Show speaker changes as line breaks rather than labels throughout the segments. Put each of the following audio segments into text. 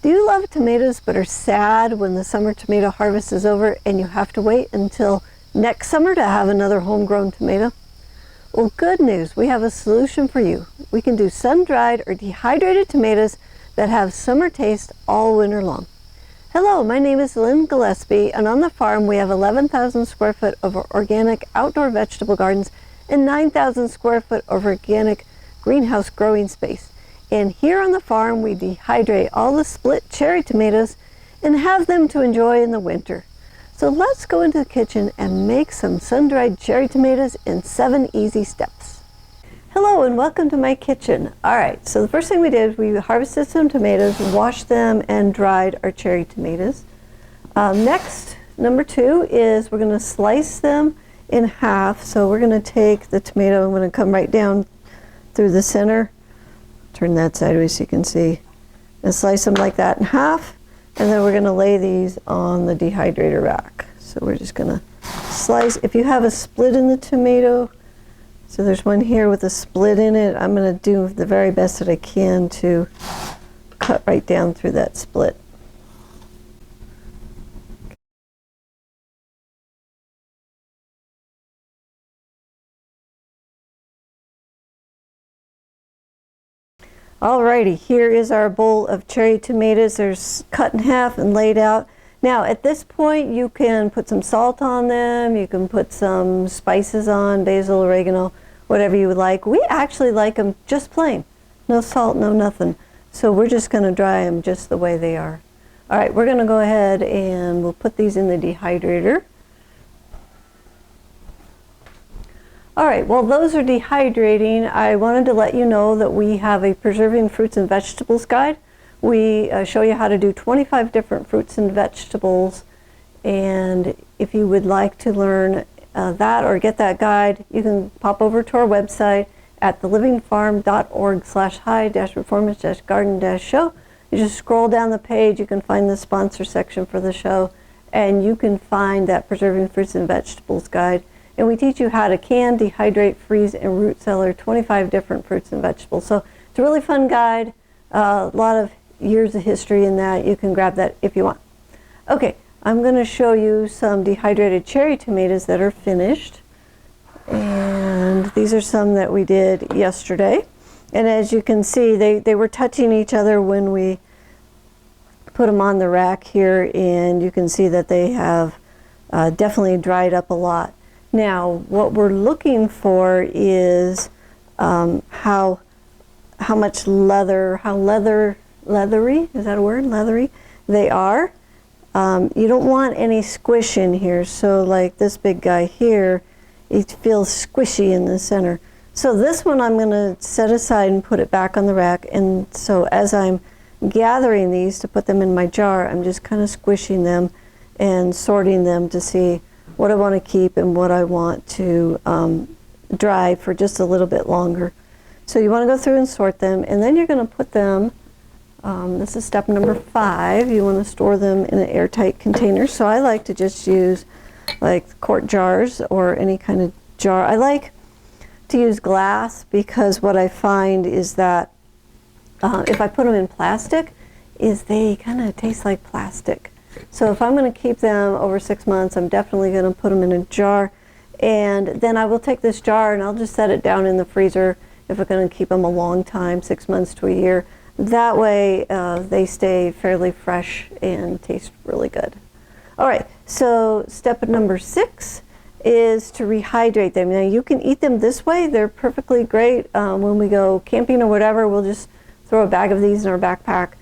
Do you love tomatoes but are sad when the summer tomato harvest is over and you have to wait until next summer to have another homegrown tomato? Well, good news, we have a solution for you. We can do sun-dried or dehydrated tomatoes that have summer taste all winter long. Hello, my name is Lynn Gillespie, and on the farm we have 11,000 square foot of organic outdoor vegetable gardens and 9,000 square foot of organic greenhouse growing space. And here on the farm we dehydrate all the split cherry tomatoes and have them to enjoy in the winter. So let's go into the kitchen and make some sun-dried cherry tomatoes in 7 easy steps. Hello and welcome to my kitchen. Alright, so the first thing we did, we harvested some tomatoes, washed them, and dried our cherry tomatoes. Next, number 2 is we're going to slice them in half. So we're going to take the tomato, I'm going to come right down through the center, turn that sideways so you can see, and slice them like that in half. And then we're going to lay these on the dehydrator rack. So we're just going to slice. If you have a split in the tomato, so there's one here with a split in it, I'm going to do the very best that I can to cut right down through that split. Alrighty, here is our bowl of cherry tomatoes. They're cut in half and laid out. Now at this point you can put some salt on them, you can put some spices on, basil, oregano, whatever you would like. We actually like them just plain. No salt, no nothing. So we're just going to dry them just the way they are. Alright, we're going to go ahead and we'll put these in the dehydrator. Alright, while those are dehydrating, I wanted to let you know that we have a preserving fruits and vegetables guide. We show you how to do 25 different fruits and vegetables, and if you would like to learn that or get that guide, you can pop over to our website at thelivingfarm.org/high-performance-garden-show. You just scroll down the page, you can find the sponsor section for the show, and you can find that preserving fruits and vegetables guide. And we teach you how to can, dehydrate, freeze, and root cellar 25 different fruits and vegetables. So it's a really fun guide, a lot of years of history in that. You can grab that if you want. Okay, I'm going to show you some dehydrated cherry tomatoes that are finished. And these are some that we did yesterday. And as you can see, they were touching each other when we put them on the rack here. And you can see that they have definitely dried up a lot. Now, what we're looking for is how much leathery, is that a word? Leathery they are. You don't want any squish in here. So like this big guy here, it feels squishy in the center. So this one I'm going to set aside and put it back on the rack. And so as I'm gathering these to put them in my jar, I'm just kind of squishing them and sorting them to see what I want to keep and what I want to dry for just a little bit longer. So you want to go through and sort them, and then you're going to put them, this is step number 5, you want to store them in an airtight container. So I like to just use like quart jars or any kind of jar. I like to use glass because what I find is that if I put them in plastic, is they kind of taste like plastic. So if I'm going to keep them over 6 months, I'm definitely going to put them in a jar, and then I will take this jar and I'll just set it down in the freezer if I'm going to keep them a long time, 6 months to a year. That way they stay fairly fresh and taste really good. Alright, so step number 6 is to rehydrate them. Now you can eat them this way, they're perfectly great. When we go camping or whatever, we'll just throw a bag of these in our backpack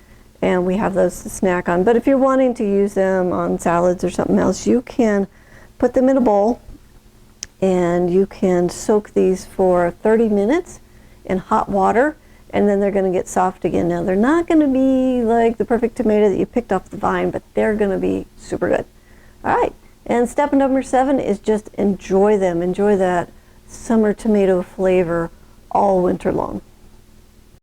and we have those to snack on. But if you're wanting to use them on salads or something else, you can put them in a bowl and you can soak these for 30 minutes in hot water, and then they're going to get soft again. Now they're not going to be like the perfect tomato that you picked off the vine, but they're going to be super good. Alright, and step number 7 is just enjoy them. Enjoy that summer tomato flavor all winter long.